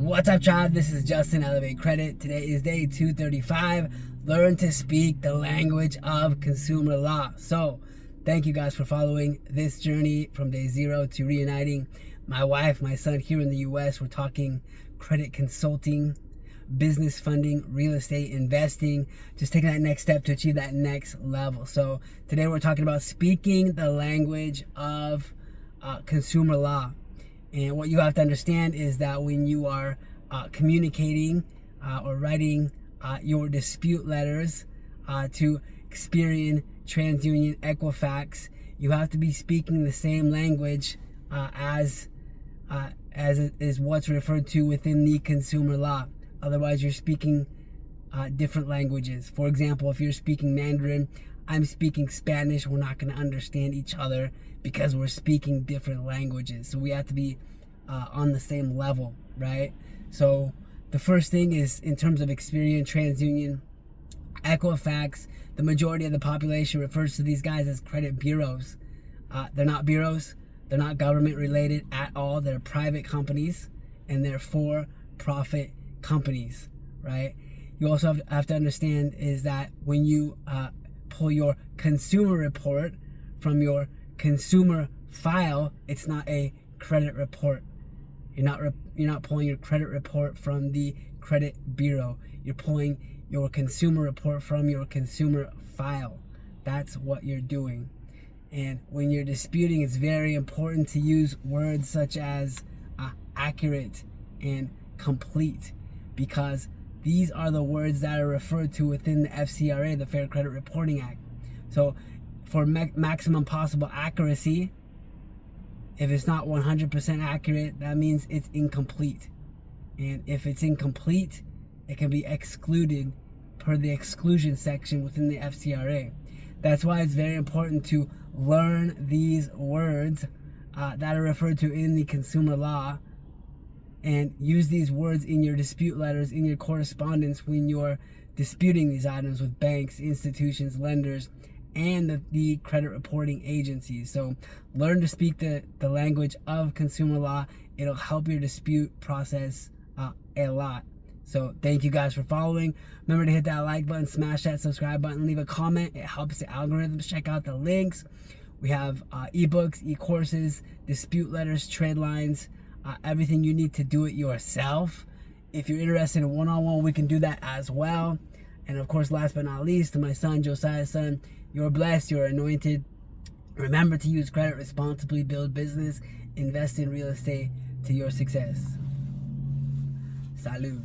What's up, tribe? This is Justin, Elevate Credit. Today is day 235. Learn to speak the language of consumer law. So, thank you guys for following this journey from day 0 to reuniting my wife, my son here in the US. We're talking credit consulting, business funding, real estate investing, just taking that next step to achieve that next level. So, today we're talking about speaking the language of consumer law. And what you have to understand is that when you are communicating or writing your dispute letters to Experian, TransUnion, Equifax, you have to be speaking the same language as is what's referred to within the consumer law. Otherwise, you're speaking different languages. For example, if you're speaking Mandarin, I'm speaking Spanish, we're not going to understand each other because we're speaking different languages. So we have to be on the same level, right? So the first thing is in terms of Experian, TransUnion, Equifax, the majority of the population refers to these guys as credit bureaus. They're not bureaus. They're not government related at all. They're private companies and they're for-profit companies, right? You also have to understand is that when you pull your consumer report from your consumer file, it's not a credit report. You're not pulling your credit report from the credit bureau. You're pulling your consumer report from your consumer file. That's what you're doing. And when you're disputing, it's very important to use words such as accurate and complete, because these are the words that are referred to within the FCRA, the Fair Credit Reporting Act. So for maximum possible accuracy, if it's not 100% accurate, that means it's incomplete. And if it's incomplete, it can be excluded per the exclusion section within the FCRA. That's why it's very important to learn these words that are referred to in the consumer law and use these words in your dispute letters, in your correspondence when you're disputing these items with banks, institutions, lenders, and the credit reporting agencies. So learn to speak the language of consumer law. It'll help your dispute process a lot. So thank you guys for following. Remember to hit that like button, smash that subscribe button, leave a comment. It helps the algorithms. Check out the links. We have ebooks, e-courses, dispute letters, trade lines, everything you need to do it yourself. If you're interested in one-on-one, we can do that as well. And of course, last but not least, to my son, Josiah's son, you're blessed, you're anointed. Remember to use credit responsibly, build business, invest in real estate to your success. Salud.